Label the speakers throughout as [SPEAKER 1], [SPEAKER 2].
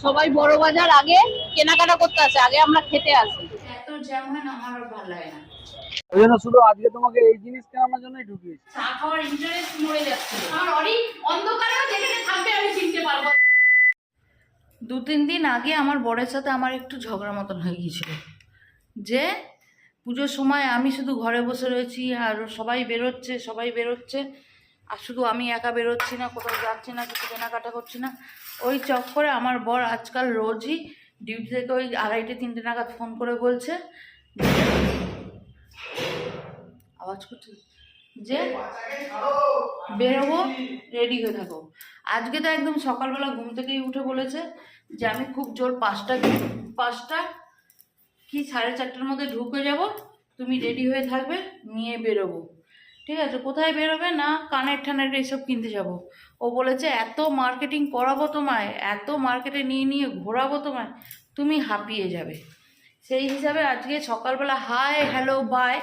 [SPEAKER 1] সবাই বড় বাজার আগে কেনাকাটা করতে আসে, আগে আমরা খেতে আসি।
[SPEAKER 2] এত জ্যাম হয় না, আমার ভালো লাগে না।
[SPEAKER 3] ওই জন্য শুধু আজকে তোমাকে এই জিনিস কেনার জন্যই ঢুকিয়েছি।
[SPEAKER 2] চা খাওয়ার ইন্টারেস্ট মরে যাচ্ছে আমার। অরি অন্ধকারেও যেখানে থাকবে আমি চিনতে পারবো। 2-3 দিন আগে আমার বরের সাথে আমার একটু ঝগড়া মতন হয়ে গিয়েছিল, যে পুজোর সময় আমি শুধু ঘরে বসে রয়েছি আর সবাই বেরোচ্ছে আর শুধু আমি একা বেরোচ্ছি না, কোথাও যাচ্ছি না, কিছু কেনাকাটা করছি না। ওই চক্করে আমার বর আজকাল রোজই ডিউটি থেকে ওই 2:30-3টে নাগাদ ফোন করে বলছে, আওয়াজ করছে, যে বেরোবো, রেডি হয়ে থাকো। আজকে তো একদম সকালবেলা ঘুম থেকেই উঠে বলেছে যে আমি খুব জোর 5টা কি 4:30টার মধ্যে ঢুকে যাব, তুমি রেডি হয়ে থাকবে, নিয়ে বেরোবো। ঠিক আছে, কোথায় বেরোবে না, কানের ঠানের এইসব কিনতে যাব। ও বলেছে এত মার্কেটিং করাবো তোমায়, এত মার্কেটে নিয়ে নিয়ে ঘোরাবো তোমায়, তুমি হাঁপিয়ে যাবে। সেই হিসাবে আজকে সকালবেলা হাই হ্যালো বাই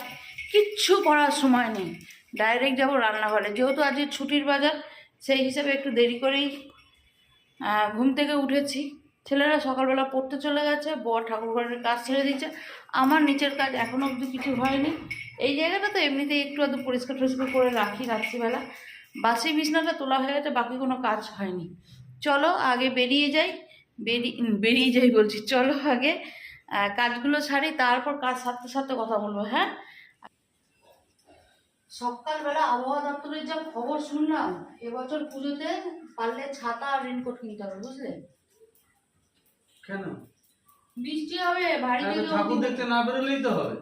[SPEAKER 2] কিচ্ছু করার সময় নেই, ডাইরেক্ট যাব রান্নাঘরে। যেহেতু আজকে ছুটির বাজার, সেই হিসাবে একটু দেরি করেই ঘুম থেকে উঠেছি। ছেলেরা সকালবেলা পড়তে চলে গেছে, বর ঠাকুরঘরের কাজ ছেড়ে দিচ্ছে, আমার নিচের কাজ এখনও অবধি কিছু হয়নি। এই জায়গাটা তো এমনিতেই একটু আধটু পরিষ্কার টরিষ্কার করে রাখি রাত্রিবেলা। বাসি বিছনাটা তোলা হয়ে গেছে, বাকি কোনো কাজ হয়নি। চলো আগে বেরিয়ে যাই বলছি, চলো আগে কাজগুলো সারি, তারপর কাজ সারতে সারতে কথা বলবো। হ্যাঁ, সকালবেলা আবহাওয়া দপ্তরের যা খবর শুনলাম, এবছর পুজোতে পারলে ছাতা আর রেনকোট কিনতে হবে, বুঝলে?
[SPEAKER 3] কেন?
[SPEAKER 2] বৃষ্টি হবে, বাড়ি থেকে
[SPEAKER 3] ঠাকুর দেখতে না বেরোলেই তো হবে।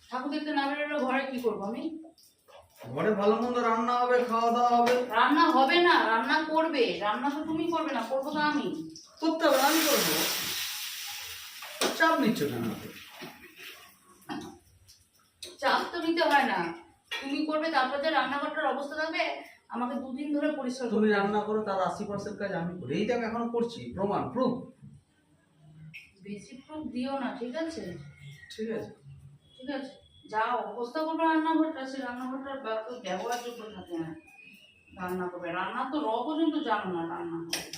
[SPEAKER 2] ঠাকুর দেখতে না বেরোলে ঘরে কি করবো আমি?
[SPEAKER 3] ঘরে ভালো মন্দ রান্না হবে, খাওয়া দাওয়া হবে।
[SPEAKER 2] রান্না হবে না, রান্না করবে। রান্না তো তুমি করবে না, করবো তো আমি।
[SPEAKER 3] করতে হবে, আমি করবো। চাপ নিচ্ছ কেন?
[SPEAKER 2] চাপ তো নিতে হয় না, তুমি করবে, তারপর যে রান্নাঘরটার অবস্থা থাকবে আমাকে 2 দিন ধরে পরিষ্কার
[SPEAKER 3] তুমি
[SPEAKER 2] করতে হবে।
[SPEAKER 3] রান্না করো, তার 80% কাজ আমি করি। এই দেখ এখনো করছি, প্রমাণ প্রুফ।
[SPEAKER 2] বেশি প্রুফ দিও না, ঠিক আছে?
[SPEAKER 3] ঠিক আছে,
[SPEAKER 2] ঠিক আছে, যা অবস্থা করবে রান্নাঘরটা, সে রান্নাঘরটার ব্যবহারযোগ্য থাকে না। রান্না করবে, রান্না তো পর্যন্ত জানো না রান্না করবে।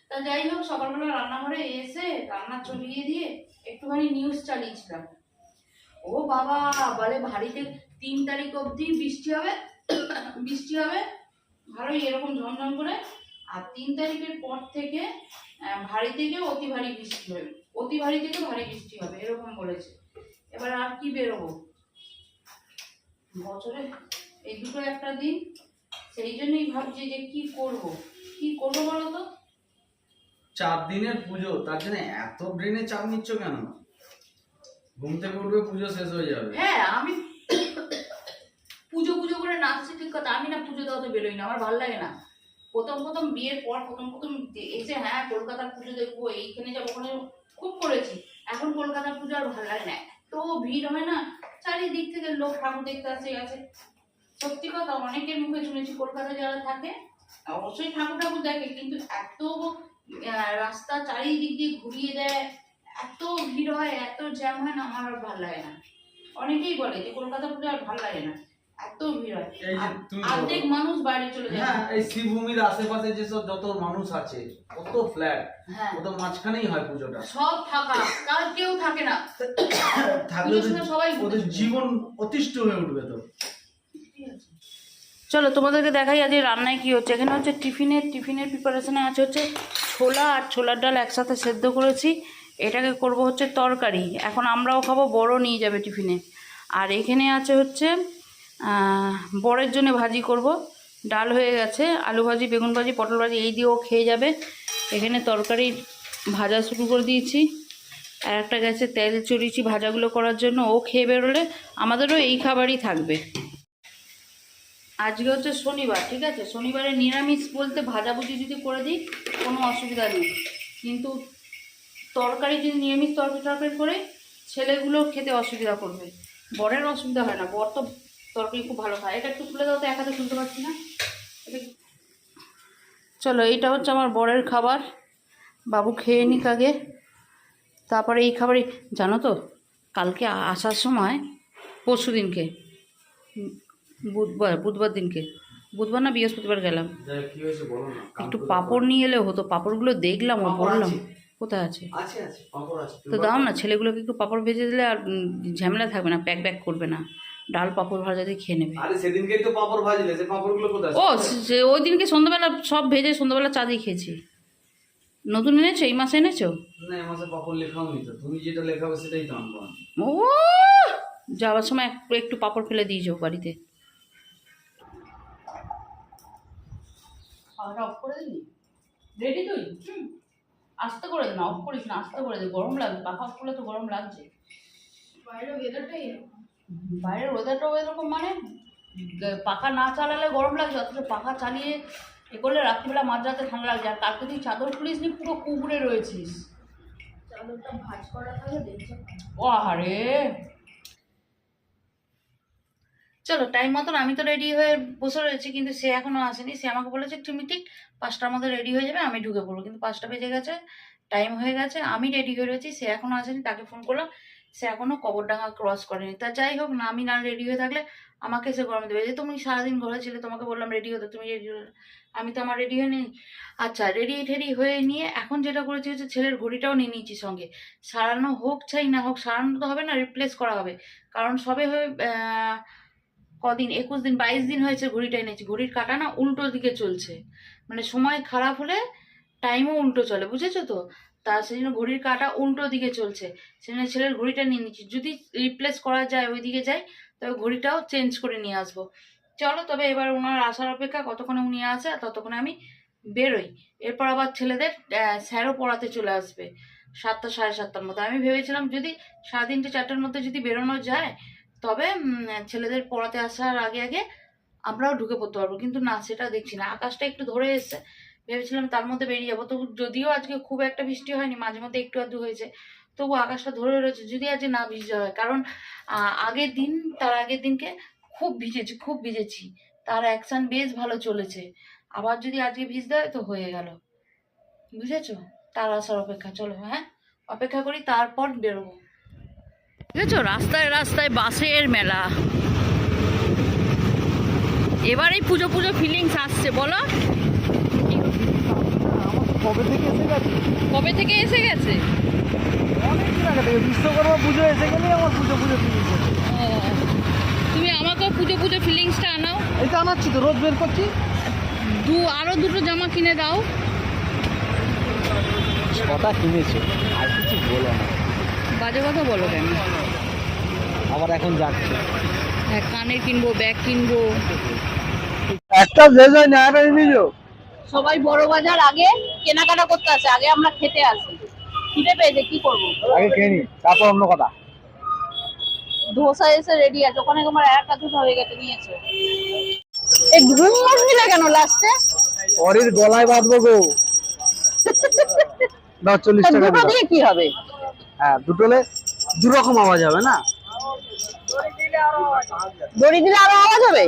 [SPEAKER 2] তা যাই হোক, সকালবেলা রান্নাঘরে এসে রান্না চড়িয়ে দিয়ে একটুখানি নিউজ চালিয়েছিলাম। ও বাবা, বলে ভারীতে 3 তারিখ অবধি বৃষ্টি হবে, বৃষ্টি হবে ভালোই এরকম ঝমঝম করে। আর 3 তারিখের পর থেকে ভারী থেকে অতি ভারী বৃষ্টি হবে, অতি ভারী থেকে ভারী বৃষ্টি হবে, এরকম বলেছে। এবার আর কি বেরোবো, বছরে এই দুটো একটা দিন, সেই জন্যই ভাবছি যে কি করবো বলো তো।
[SPEAKER 3] 4 দিনের পুজো, তার জন্য এত ব্রেনে চাপ নিচ্ছ কেন? ঘুম থেকে উঠবে, পুজো শেষ হয়ে যাবে।
[SPEAKER 2] হ্যাঁ, আমি পুজো পুজো করে নাচছি ঠিক কথা, আমি না পুজো দেওয়া তো বেরোই না, আমার ভালো লাগে না। প্রথম বিয়ের পর প্রথম এসে হ্যাঁ কলকাতার পুজো দেখবো, এইখানে যাবো, ওখানে খুব করেছি। এখন কলকাতার পুজো আর ভালো লাগে না, এত ভিড় হয় না, চারিদিক থেকে লোক ঠাকুর দেখতে আসে। সত্যি কথা, অনেকের মুখে শুনেছি কলকাতায় যারা থাকে অবশ্যই ঠাকুর ঠাকুর দেখে, কিন্তু এত রাস্তা চারিদিক দিয়ে ঘুরিয়ে দেয়, এত ভিড় হয়, এত জ্যাম হয় না, আমার আর ভালো লাগে না। অনেকেই বলে যে কলকাতা পুজো আর ভালো লাগে না, এত ভিড় হয়, অর্ধেক মানুষ বাইরে চলে যায়।
[SPEAKER 3] হ্যাঁ, এই শ্রীভূমির আশেপাশে যেসব যত মানুষ আছে, কত ফ্ল্যাট,
[SPEAKER 2] হ্যাঁ,
[SPEAKER 3] ওদের মাঝখানেই হয় পুজোটা।
[SPEAKER 2] সব ফাঁকা, কার কেউ থাকে না,
[SPEAKER 3] থাকলে
[SPEAKER 2] সবাই
[SPEAKER 3] ওদের জীবন অতিষ্ঠ হয়ে উঠবে তো।
[SPEAKER 2] চলো তোমাদেরকে দেখাই আজ রান্নায় কি হচ্ছে। এখানে হচ্ছে টিফিনের প্রিপারেশনে আছে হচ্ছে ছোলা আর ছোলার ডাল একসাথে সেদ্ধ করেছি, এটাকে করব হচ্ছে তরকারি। এখন আমরাও খাবো, বড় নিয়ে যাবে টিফিনে। আর এখানে আছে হচ্ছে বরের জন্য ভাজি করব, ডাল হয়ে গেছে, আলু ভাজি, বেগুন ভাজি, পটল ভাজি, এই দিয়েও খেয়ে যাবে। এখানে তরকারি ভাজা শুরু করে দিয়েছি, আর একটা গ্যাসে তেল চড়িয়েছি ভাজাগুলো করার জন্য। ও খেয়ে বেরোলে আমাদেরও এই খাবারই থাকবে। আজকে হচ্ছে শনিবার, ঠিক আছে, শনিবারে নিরামিষ বলতে ভাজাভুজি যদি করে দিই কোনো অসুবিধা নেই, কিন্তু তরকারি যদি নিরামিষ তরকারি করে ছেলেগুলো খেতে অসুবিধা করবে, বরের অসুবিধা হয় না, বর তো তরকারি খুব ভালো খায়। এটা একটু খুলে দাও তো, এক হাতে খুলতে পারছি না। চলো, এইটা হচ্ছে আমার বরের খাবার, বাবু খেয়ে নিক আগে, তারপরে এই খাবারই। জানো তো, কালকে আসার সময়, পরশু দিনকে বুধবার দিনকে বুধবার না বৃহস্পতিবার গেলাম।
[SPEAKER 3] কি হয়েছে বলো না।
[SPEAKER 2] একটু পাঁপড় নিয়ে এলে হতো, পাঁপড়গুলো দেখলাম ও বললাম কোথায় আছে।
[SPEAKER 3] আছে পাপড় আছে।
[SPEAKER 2] তো দাও না, ছেলেগুলোকে একটু পাঁপড় ভেজে দিলে আর ঝামেলা থাকবে না, প্যাক ব্যাক করবে না, ডাল পাঁপড় ভাজা দিয়ে খেয়ে নেবে।
[SPEAKER 3] আরে সেদিনকেই তো পাপড় ভাজলে, সে পাপড়গুলো কোথায়?
[SPEAKER 2] ও ওই দিনকে সন্ধ্যাবেলা সব ভেজে সন্ধ্যাবেলা চা দিয়ে খেয়েছি। নতুন এনেছো, এই মাসে এনেছো?
[SPEAKER 3] না এই মাসে পাপড় লেখাও নি তো, তুমি যেটা লেখাবে সেটাই তো আনবো।
[SPEAKER 2] ও যাওয়ার সময় একটু পাঁপড় ফেলে দিয়েছো বাড়িতে। খাওয়াটা অফ করে দিবি? রেডি তুই? আস্তে করে দে না, অফ করিস না, আস্তে করে দে, গরম লাগবে, পাখা অফ করলে তো গরম লাগছে। বাইরের ওয়েদারটাও এরকম, মানে পাখা না চালালে গরম লাগছে, অথচ পাখা চালিয়ে এ করলে রাত্রিবেলা মাঝরাতে ঠান্ডা লাগছে। আর কালকে তুই চাদর খুলিস নি, পুরো কুকুরে রয়েছিস। চাদরটা ভাঁজ করা থাকে দেখছো? ও আরে চলো টাইম মতন আমি তো রেডি হয়ে বসে রয়েছি, কিন্তু সে এখনো আসেনি। সে আমাকে বলেছে তুমি ঠিক 5টার মধ্যে রেডি হয়ে যাবে, আমি ঢুকে পড়বো, কিন্তু 5টা বেজে গেছে, টাইম হয়ে গেছে, আমি রেডি হয়ে রয়েছি, সে এখনো আসেনি। তাকে ফোন করলাম, সে এখনো কবরডাঙ্গা ক্রস করেনি। তা যাই হোক না, আমি না রেডি হয়ে থাকলে আমাকে সে গরম দেবে যে তুমি সারাদিন ঘরে ছিলে, তোমাকে বললাম রেডি হতে, তুমি রেডি হলে, আমি তো আমার রেডি হয়ে নিই। আচ্ছা রেডি টেডি হয়ে নিয়ে এখন যেটা করেছি হচ্ছে ছেলের ঘড়িটাও নিয়ে নিয়েছি সঙ্গে। সারানো হোক চাই না হোক, সারানো তো হবে না, রিপ্লেস করা হবে, কারণ সবে হয়ে কদিন 21 দিন 22 দিন হয়েছে ঘড়িটা এনেছি। ঘড়ির কাঁটা না উল্টো দিকে চলছে, মানে সময় খারাপ হলে টাইমও উল্টো চলে, বুঝেছো তো? তা সেই জন্য ঘড়ির কাঁটা উল্টো দিকে চলছে, সেজন্য ছেলের ঘড়িটা নিয়ে নিচ্ছি। যদি রিপ্লেস করা যায়, ওই দিকে যাই, তবে ঘড়িটাও চেঞ্জ করে নিয়ে আসবো। চলো তবে এবার ওনার আসার অপেক্ষা, কতক্ষণে উনি আসে আর ততক্ষণে আমি বেরোই। এরপর আবার ছেলেদের স্যারও পড়াতে চলে আসবে 7টা 7:30টার মধ্যে। আমি ভেবেছিলাম যদি 3:30 4টার মধ্যে যদি বেরোনো যায়, তবে ছেলেদের পড়াতে আসার আগে আগে আমরাও ঢুকে পড়তে পারবো, কিন্তু না, সেটা দেখছি না। আকাশটা একটু ধরে এসছে, ভেবেছিলাম তার মধ্যে বেরিয়ে যাবো। তো যদিও আজকে খুব একটা বৃষ্টি হয়নি, মাঝে মধ্যে একটু আধটু হয়েছে, তবু আকাশটা ধরে রয়েছে, যদি আজকে না ভিজতে হয়। কারণ আগের দিন, তার আগের দিনকে খুব ভিজেছি, তার অ্যাকশন বেশ ভালো চলেছে। আবার যদি আজকে ভিজতে হয় তো হয়ে গেল, বুঝেছো? তার আসার অপেক্ষা, চলো হ্যাঁ অপেক্ষা করি, তারপর বেরোবো। বুঝেছো, রাস্তায় রাস্তায় বাসের মেলা। এবারেই পুজো পুজো ফিলিংস আসছে, বলো? কবে থেকে এসে গেছে?
[SPEAKER 3] বিশ্বকর্মা পুজো এসে গেলেই আমার পুজো ফিলিংস।
[SPEAKER 2] তুমি আমাকেও পুজো পুজো ফিলিংসটা আনাও।
[SPEAKER 3] এটা আনাচ্ছি তো, রোজ বের করছি।
[SPEAKER 2] আরো দুটো জামা কিনে দাও।
[SPEAKER 3] ছটা কিনেছো, আর কিছু বলো না।
[SPEAKER 2] বাজে কথা বলো কেন?
[SPEAKER 3] আবার এখন যাচ্ছে।
[SPEAKER 2] হ্যাঁ, কানের কিনবো, ব্যাগ কিনবো।
[SPEAKER 3] একটা যে যায় না আর নিলো।
[SPEAKER 1] সবাই বড় বাজার আগে কেনাকাটা করতে আসে, আগে আমরা খেতে আসি। খিদে পেয়েছে, কি করবো?
[SPEAKER 3] আগে খেয়ে নি, তারপর অন্য কথা।
[SPEAKER 1] ধোসা এসে রেডি আছে, ওখানে তোমার একটা ধোসা হয়ে গেছে, নিয়েছে। এই ঘুম আসবি না কেন লাস্টে?
[SPEAKER 3] ওর গলায় বাঁধবো গো। দাও 40 টাকা
[SPEAKER 1] দুটো দিয়ে কি হবে?
[SPEAKER 3] হ্যাঁ দুটোলে দু রকম আওয়াজ হবে না?
[SPEAKER 1] দড়ি দিলে আরো আওয়াজ হবে।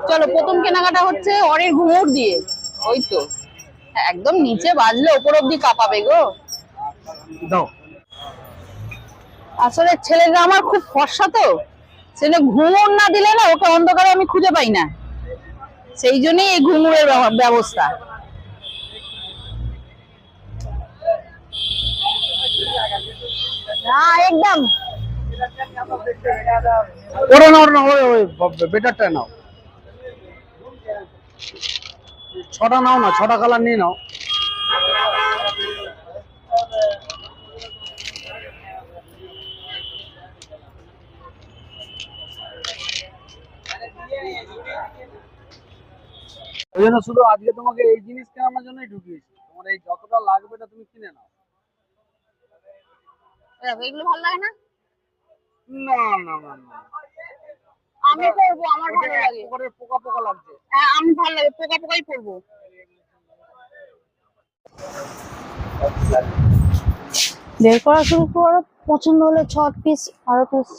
[SPEAKER 1] চলো প্রথম কেনাকাটা হচ্ছে অরের ঘুঙুর দিয়ে। ওই তো একদম নিচে বাজলে ওপর অব্দি কাঁপাবে গো।
[SPEAKER 3] দাও।
[SPEAKER 1] আসলে ছেলেটা আমার খুব ফর্সা, তো সেজন্য ঘুঙুর না দিলে না ওকে অন্ধকারে আমি খুঁজে পাই না, সেই জন্যই এই ঘুঙুরের ব্যবস্থা। না একদম
[SPEAKER 3] ওরা না ওই বেটারটা নাও। 6টা নাও না, 6টা কালার নিয়ে নাও। ওই জন্য শুধু আজকে তোমাকে এই জিনিস কেনার জন্যই ঢুকিয়েছি। তোমার এই যতটা লাগবে এটা তুমি কিনে নাও।
[SPEAKER 1] এগুলো ভালো লাগে না।
[SPEAKER 3] না না না না,
[SPEAKER 1] আমি পরবো, আমার ভালো লাগে।
[SPEAKER 3] পোকা পোকা লাগছে।
[SPEAKER 1] হ্যাঁ আমি ভালো লাগে, পোকা পোকাই পরবো। বের করা শুরু করো, পছন্দ হলে 6 পিস আরো পিস,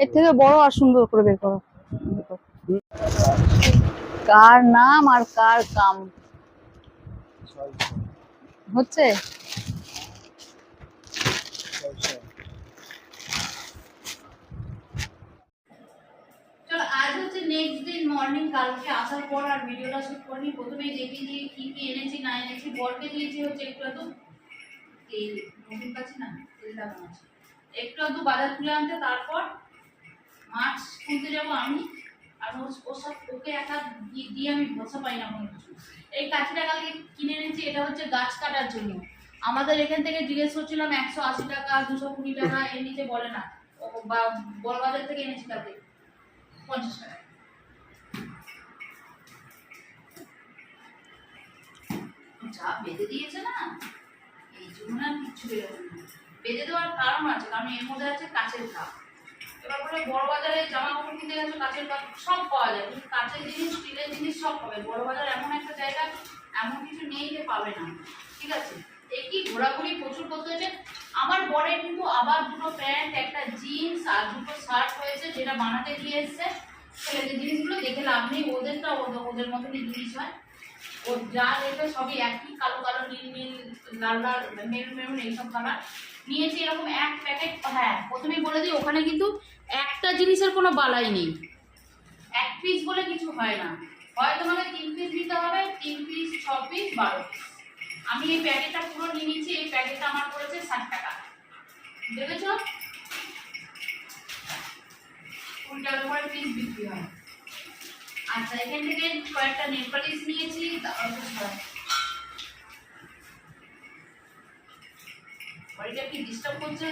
[SPEAKER 1] এর থেকে বড় আর সুন্দর করে বের করো। কার নাম আর কার কাম হচ্ছে।
[SPEAKER 2] তো আজ হচ্ছে নেক্সট দিন মর্নিং, কালকে আসার পর আর ভিডিওটা শুট করিনি। প্রথমেই দেখিয়ে দিয়ে কি কি এনেছি না এনেছি। বরকে দিয়েছি হচ্ছে একটু এত এই নতুন কাছে না তেল লাগানো আছে, একটু একটু বাজার তুলে আনতে। তারপর মাছ কিনতে যাবো আমি, আর ওর সাথে ওকে একা দিয়ে আমি বসা পাই না কোনো কিছু। এই কাঠিটা কালকে কিনে এনেছি, এটা হচ্ছে গাছ কাটার জন্য। আমাদের এখান থেকে জিজ্ঞেস করছিলাম 180 টাকা 220 টাকা, এর নিচে বলে না। বা বড়বাজার থেকে এনেছি কালকে 50 টাকা। যা বেঁধে দিয়েছে না, এই জন্য আর কিচ্ছু বেরোবে না। বেঁধে দেওয়ার কারণ আছে, কারণ এর মধ্যে আছে কাঁচের কাপ। এবার বলে বড় বাজারে জামা কাপড় কিনতে গেছে, কাঁচের কাপ সব পাওয়া যায়, কিন্তু কাঁচের জিনিস স্টিলের জিনিস সব পাবে। বড় বাজার এমন একটা জায়গা, এমন কিছু নেই যে পাবে না। ঠিক আছে, একই ঘোরাঘুরি প্রচুর করতে হয়েছে। আমার বরের কিন্তু আবার দুটো প্যান্ট, একটা জিন্স আর দুটো শার্ট হয়েছে, যেটা বানাতে দিয়ে এসছে। ছেলেদের জিনিসগুলো দেখে লাভ নেই, ওদেরটা ওদের মতনই জিনিস হয়। ওর যা দেখবে সবই একই, কালো কালো, নীল নীল, লাল লাল, মেরুন মেরুন, এইসব কালার নিয়েছি। এরকম এক প্যাকেট। হ্যাঁ, প্রথমেই বলে দিই, ওখানে কিন্তু একটা জিনিসের কোনো বালাই নেই। এক পিস বলে কিছু হয় না, হয় তোমাকে 3 পিস দিতে হবে, 3 পিস 6 পিস 12 পিস। আমি এই প্যাকেটটা পুরো নিয়ে নিচ্ছি। এই প্যাকেটটা আমার পড়েছে 60 টাকা, দেখেছো? 20 টাকা করে পিস বিক্রি হয়। আচ্ছা, এখান থেকে কয়েকটা নেল পালিশ নিয়েছি। বাড়িটা কি ডিস্টার্ব করছে?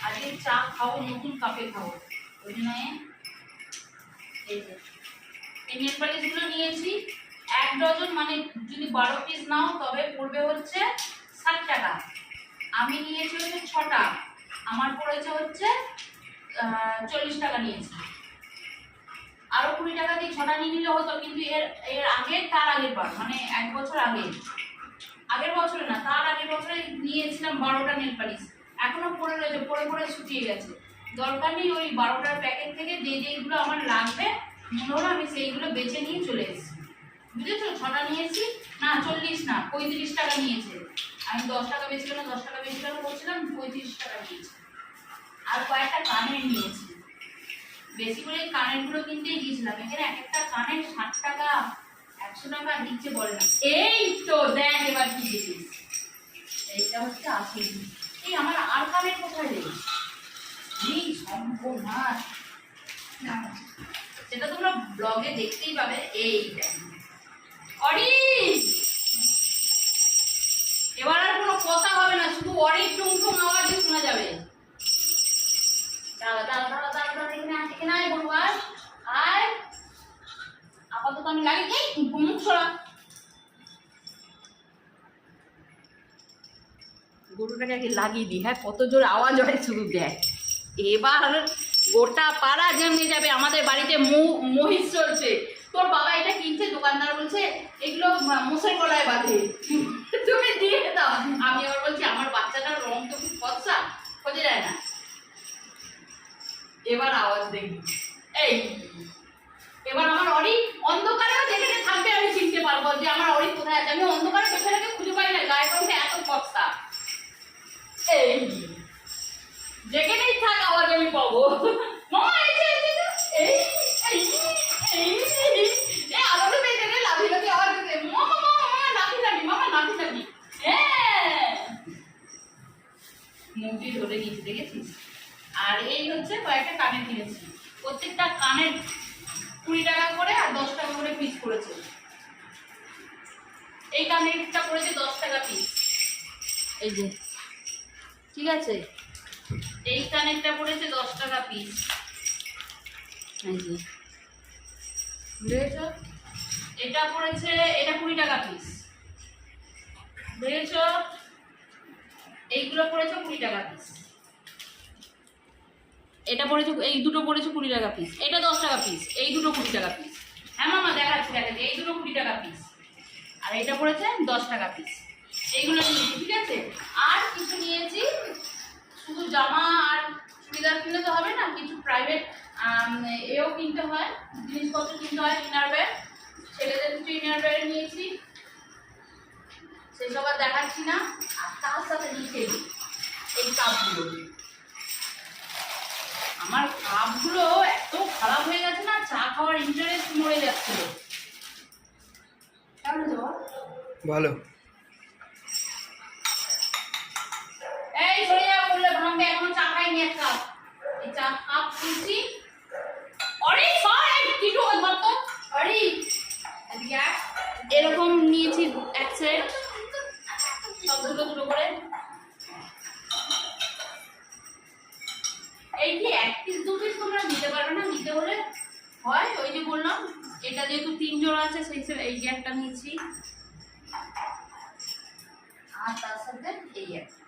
[SPEAKER 2] আজকে চা খাবো, নতুন কাপে খাবো, ওই জন্য এই নেল পালিশগুলো নিয়েছি 1 ডজন। মানে যদি 12 পিস নাও তবে পড়বে হচ্ছে 60 টাকা। আমি নিয়েছি হচ্ছে 6টা, আমার পড়েছে হচ্ছে 40 টাকা নিয়েছি। আরো 20 টাকা দিয়ে 6টা নিয়ে নিলে হতো, কিন্তু এর আগে, তার আগের বার, মানে 1 বছর আগে, আগের বছরে না তার আগের বছরে নিয়েছিলাম 12টা নেল পালিশ। এখনো পড়ে রয়েছে, পড়ে পড়ে শুকিয়ে গেছে। দরকার নেই, ওই 12টার প্যাকেট থেকে যেগুলো আমার লাগবে মনে হলো আমি সেইগুলো বেছে নিয়ে চলে এসেছি। বুঝেছো? 6টা নিয়েছি, না 40 না 35 টাকা নিয়েছে। আমি 10 টাকা বেশি কেন, 10 টাকা বেশি কেন করছিলাম, 35 টাকা নিয়েছি। আর কয়েকটা কানের নিয়েছি, বেশি করে কানেরগুলো কিনতেই গিয়েছিলাম। এখানে এক একটা কানের 60 টাকা 100 টাকা নিচে বলে না। এই তো দেখ এবার কি জিনিস, এইটা হচ্ছে 80। এই আমার আর কানের কোথায় রে? এই সম্পূর্ণ সেটা তোমরা ব্লগে দেখতেই পাবে। এইটা অরি, এবার আর কোনো কথা হবে না, শুধু অরি টুং টুং আওয়াজই শোনা যাবে। দাঁড়া দাঁড়া দাঁড়া দাঁড়া দাঁড়া, এখানে আয় বলবো, আয়। আপাতত আমি লাগিয়ে মুখ ছড়া। গরুটাকে আগে লাগিয়ে দিই। হ্যাঁ, কত জোর আওয়াজ হয় শুধু দেখ। এবার গোটা পাড়া জমে যাবে। আমাদের বাড়িতে মহিষ চলছে। তোর বাবা এটা কিনছে, দোকানদার বলছে এগুলো মোষের গলায় বাঁধে, তুমি দিয়ে দাও। আমি আবার বলছি আমার বাচ্চাটার রং তো খুব ফর্সা, খোঁজে যায় না। এবার আওয়াজ দেখি। এই এবার আমার অরি অন্ধকারেও যেখানে থাকবে আমি চিনতে পারবো যে আমার অরি কোথায় আছে। আমি অন্ধকারে পেছনে খুঁজে পাই না, গায়ে পড়ে এত ফর্সা। এই যেখানেই থাক আওয়াজ আমি পাবো। মামা এসে এই এই এই এই আলোতে পেছনে লাভি লাভি আওয়াজ দিতে, মামা মামা মামা লাভি লাভি, মামা লাভি লাভি। হ্যাঁ, মুভি ধরে নিয়েছি, দেখেছিস? আর এই হচ্ছে কয়েকটা কানের কিনেছি, প্রত্যেকটা কানের 20 টাকা করে আর 10 টাকা করে পিস পড়েছে। এই কানেরটা পড়েছে 10 টাকা পিস, এই যে, ঠিক আছে? এই কানেরটা পড়েছে 10 টাকা পিস, এই যে, বুঝেছো? এটা পড়েছে, এটা 20 টাকা পিস, বুঝেছো? এইগুলো পড়েছে 20 টাকা পিস। এটা পড়েছে, এই দুটো পড়েছে 20 টাকা পিস, এটা 10 টাকা পিস, এই দুটো 20 টাকা পিস। হ্যাঁ মামা দেখাচ্ছি, এই দুটো 20 টাকা পিস, আর এটা পড়েছে 10 টাকা পিস। এইগুলো নিয়েছি, ঠিক আছে? আর কিছু নিয়েছি, শুধু জামা আর চুড়িদার কিনলে তো হবে না, কিছু প্রাইভেট এও কিনতে হয়, জিনিসপত্র কিনতে হয়। ইনার ব্যাগ, ছেলেদের কিছু ইনার ব্যাগ নিয়েছি, সেসব আর দেখাচ্ছি না। আর তার সাথে নিচে এই কাপগুলো, আমার কাপগুলো এত খারাপ হয়ে গেছে না, চা
[SPEAKER 4] ভালো।
[SPEAKER 2] এই সরে যাও বললে ভাঙবে, এখন চা খাইনি এক কাপ। এই চা কাপ দিচ্ছি। অরে সর কিটু ধর তো। অরে এদিকে আয়। এরকম নিয়েছি এক সেট, সব দুটো দুটো করে। এই কি এক পিস দু পিস তোমরা নিতে পারবে না? নিতে হলে হয় ওই যে বললাম, এটা যেহেতু 3 জোড়া আছে সেই হিসেবে এই যে একটা নিচ্ছি, আর তার সাথে এই একটা।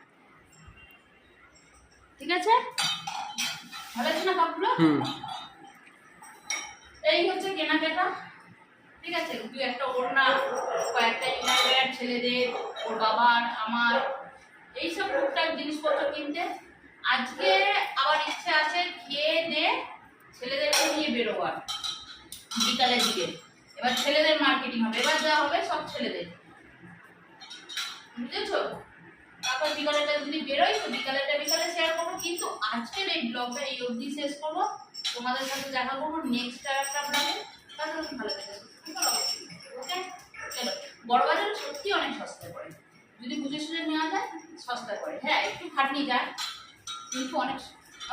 [SPEAKER 2] ঠিক আছে, ভালো আছে না কাপগুলো? এই হচ্ছে কেনাকাটা। ঠিক আছে, তুই একটা ওড়না, কয়েকটা ইনারওয়্যার ছেলেদের, ওর বাবার, আমার, এইসব টুকটাক জিনিসপত্র কিনতে। আজকে আবার ইচ্ছে আছে খেয়ে দে ছেলেদেরকে নিয়ে বেরোবার বিকালের দিকে। এবার ছেলেদের মার্কেটিং হবে, এবার যা হবে সব ছেলেদের, বুঝেছো? তারপর বিকালেটা যদি বেরোই তো বিকালেটা বিকালে শেয়ার করবো, কিন্তু আজকের এই ব্লগটা এই অবধি শেষ করবো। তোমাদের সাথে দেখা করবো নেক্সট একটা ব্লগে। তাহলে ভালো লাগে, ওকে? চলো, বড়বাজারে সত্যি অনেক সস্তা পড়ে, যদি বুঝে সুঝে নেওয়া যায় সস্তা পড়ে। হ্যাঁ একটু খাটনি যায়, কিন্তু অনেক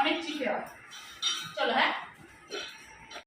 [SPEAKER 2] অনেক চিপে হয়। চলো, হ্যাঁ।